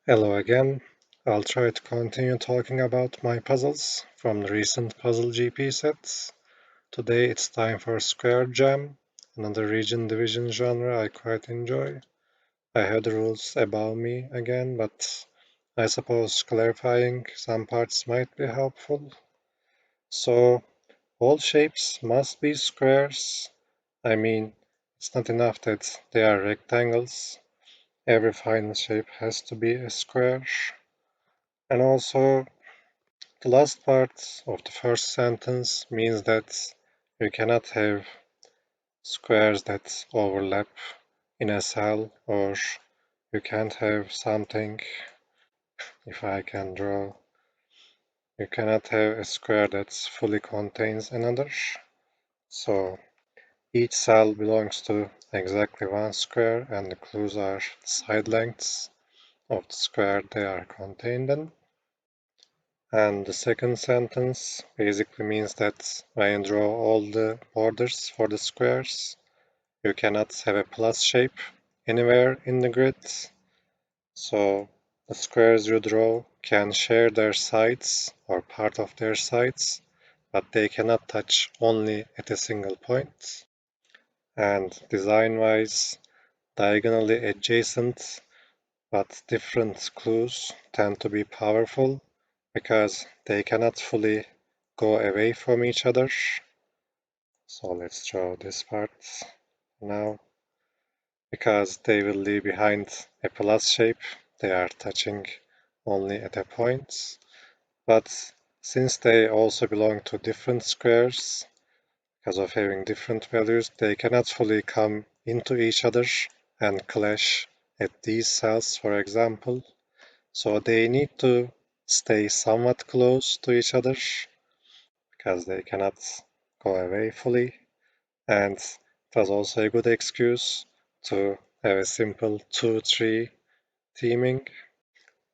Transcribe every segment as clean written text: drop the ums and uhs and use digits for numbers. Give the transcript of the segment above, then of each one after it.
Hello again. I'll try to continue talking about my puzzles from the recent Puzzle GP sets. Today it's time for Square Jam, another region division genre I quite enjoy. I have the rules above me again, but I suppose clarifying some parts might be helpful. So, all shapes must be squares. I mean, it's not enough that they are rectangles. Every final shape has to be a square. And also, the last part of the first sentence means that you cannot have squares that overlap in a cell, or you can't have something, if I can draw, you cannot have a square that fully contains another. So each cell belongs to exactly one square, and the clues are the side lengths of the square they are contained in. And the second sentence basically means that when you draw all the borders for the squares, you cannot have a plus shape anywhere in the grid. So the squares you draw can share their sides or part of their sides, but they cannot touch only at a single point. And design-wise, diagonally adjacent but different clues tend to be powerful because they cannot fully go away from each other. So let's draw this part now. Because they will leave behind a plus shape, they are touching only at a point. But since they also belong to different squares, because of having different values, they cannot fully come into each other and clash at these cells, for example. So they need to stay somewhat close to each other because they cannot go away fully. And it was also a good excuse to have a simple 2-3 theming.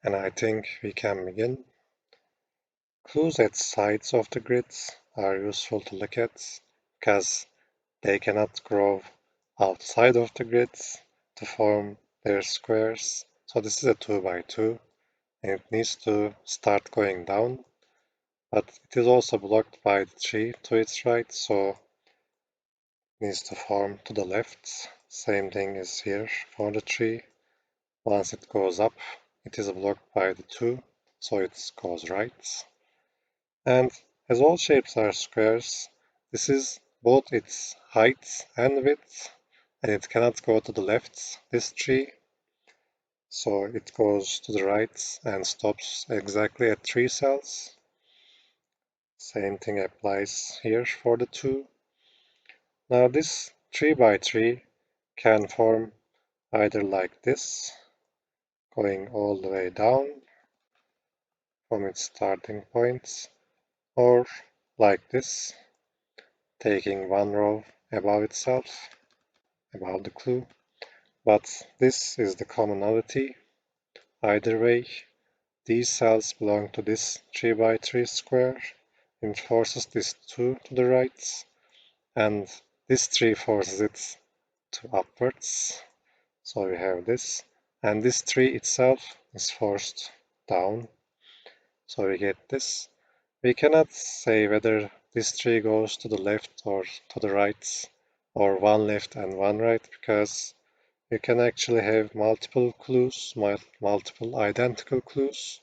And I think we can begin. Clues at sides of the grids are useful to look at because they cannot grow outside of the grids to form their squares. So this is a 2 by 2 and it needs to start going down. But it is also blocked by the tree to its right, so it needs to form to the left. Same thing is here for the tree. Once it goes up, it is blocked by the 2, so it goes right. And as all shapes are squares, this is both its height and width, and it cannot go to the left, this tree, so it goes to the right and stops exactly at 3 cells. Same thing applies here for the 2. Now this 3 by 3 can form either like this, going all the way down from its starting points, or like this, taking one row above itself, above the clue. But this is the commonality. Either way, these cells belong to this 3 by 3 square. It forces this 2 to the right, and this 3 forces it to upwards. So we have this, and this 3 itself is forced down. So we get this. We cannot say whether this tree goes to the left or to the right, or one left and one right, because you can actually have multiple clues, multiple identical clues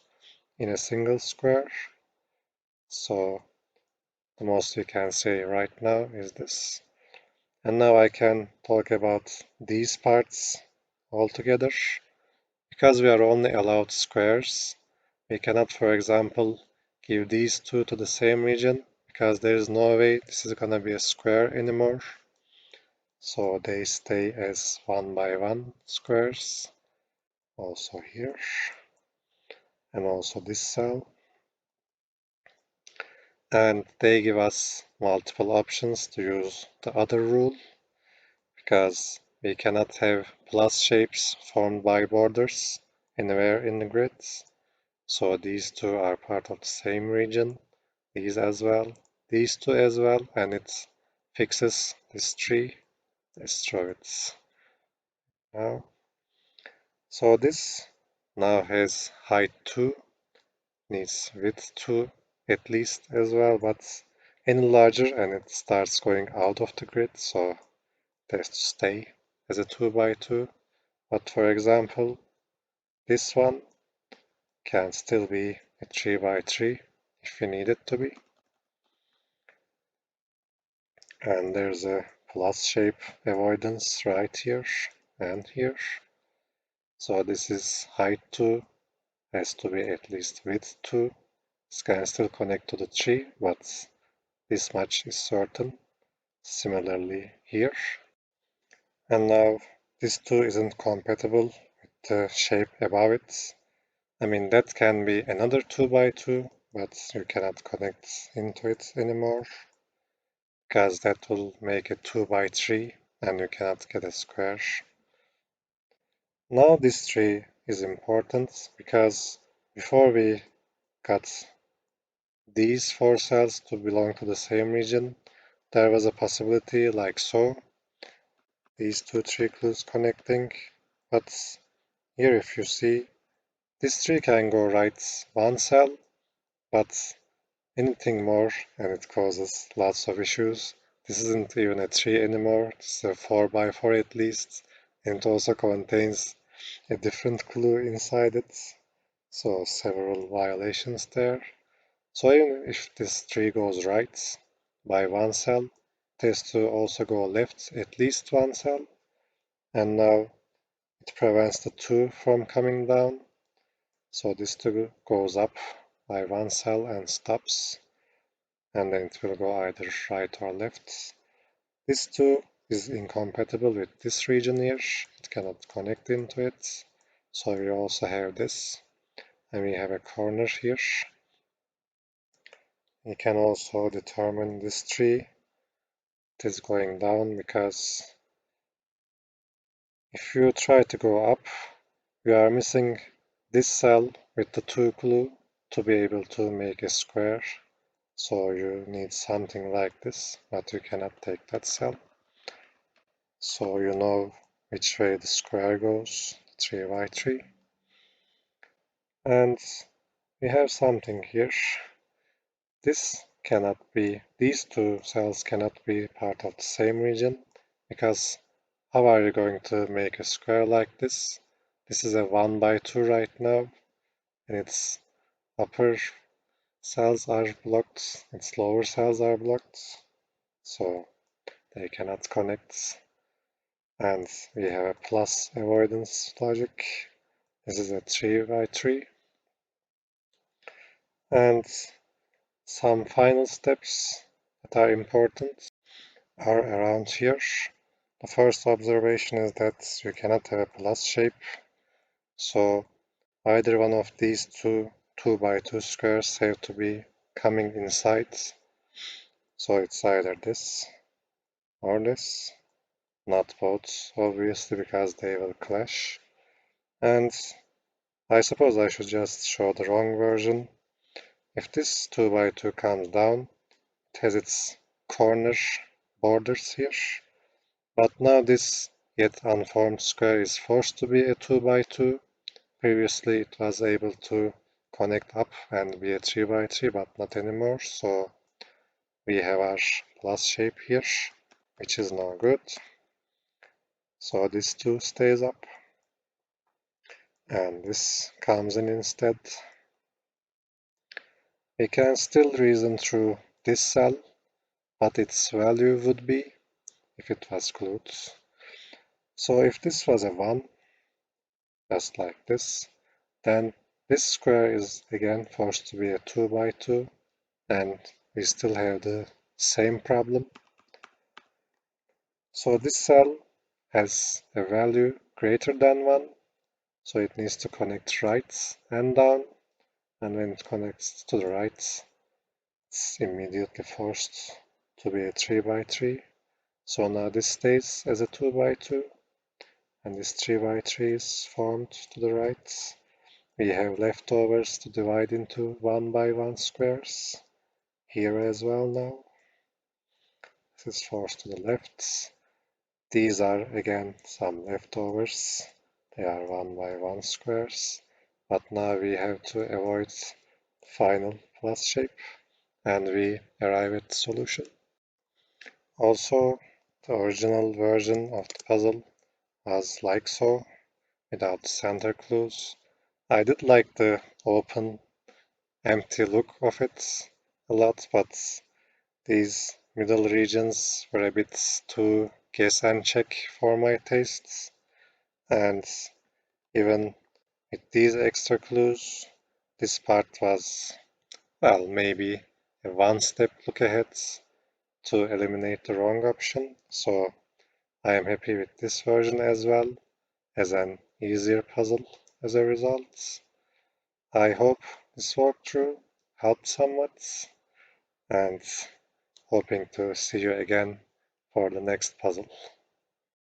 in a single square. So the most we can say right now is this. And now I can talk about these parts altogether. Because we are only allowed squares, we cannot, for example, give these two to the same region because there is no way this is gonna be a square anymore. So they stay as 1 by 1 squares, also here, and also this cell. And they give us multiple options to use the other rule because we cannot have plus shapes formed by borders anywhere in the grids. So these two are part of the same region, these as well, these two as well, and it fixes this tree. Let's draw it now. So this now has height 2, needs width 2 at least as well, but any larger and it starts going out of the grid, so it has to stay as a 2 by 2. But for example, this one can still be a 3 by 3 if you need it to be. And there's a plus shape avoidance right here and here. So this is height 2, has to be at least width 2. This can still connect to the tree, but this much is certain. Similarly here. And now this 2 isn't compatible with the shape above it. I mean, that can be another 2 by 2, but you cannot connect into it anymore, because that will make a 2 by 3 and you cannot get a square. Now this tree is important because before we got these 4 cells to belong to the same region, there was a possibility like so, these 2 tree clues connecting, but here if you see, this tree can go right 1 cell, but anything more and it causes lots of issues. This isn't even a tree anymore, it's a 4 by 4 at least, and it also contains a different clue inside it, so several violations there. So even if this tree goes right by 1 cell, it has to also go left at least 1 cell, and now it prevents the 2 from coming down, so this 2 goes up by 1 cell and stops, and then it will go either right or left. This 2 is incompatible with this region here, it cannot connect into it, so we also have this, and we have a corner here. We can also determine this tree, it is going down because if you try to go up, you are missing this cell with the 2 clue to be able to make a square. So you need something like this, but you cannot take that cell. So you know which way the square goes, 3 by 3. And we have something here. This cannot be, these 2 cells cannot be part of the same region, because how are you going to make a square like this? This is a 1 by 2 right now, and its upper cells are blocked, its lower cells are blocked, so they cannot connect. And we have a plus avoidance logic. This is a 3 by 3. And some final steps that are important are around here. The first observation is that you cannot have a plus shape, so either one of these 2 by 2 squares have to be coming inside, so it's either this or this, not both obviously because they will clash. And I suppose I should just show the wrong version. If this 2 by 2 comes down, it has its corner borders here, but now this yet unformed square is forced to be a 2 by 2. Previously it was able to connect up and be a 3 by 3, but not anymore, so we have our plus shape here, which is now good. So this 2 stays up, and this comes in instead. We can still reason through this cell, but its value would be if it was glued. So if this was a 1, just like this, then this square is again forced to be a 2 by 2, and we still have the same problem. So this cell has a value greater than 1, so it needs to connect right and down, and when it connects to the right, it's immediately forced to be a 3 by 3. So now this stays as a 2 by 2, and this 3 by 3 is formed to the right. We have leftovers to divide into 1 by 1 squares here as well now. This is forced to the left. These are again some leftovers. They are 1 by 1 squares. but now we have to avoid final plus shape and we arrive at the solution. Also, the original version of the puzzle was like so, without center clues. I did like the open, empty look of it a lot, but these middle regions were a bit too guess and check for my tastes, and even with these extra clues, this part was, well, maybe a one step look ahead to eliminate the wrong option, so I am happy with this version as well as an easier puzzle as a result. I hope this walkthrough helped somewhat and hoping to see you again for the next puzzle.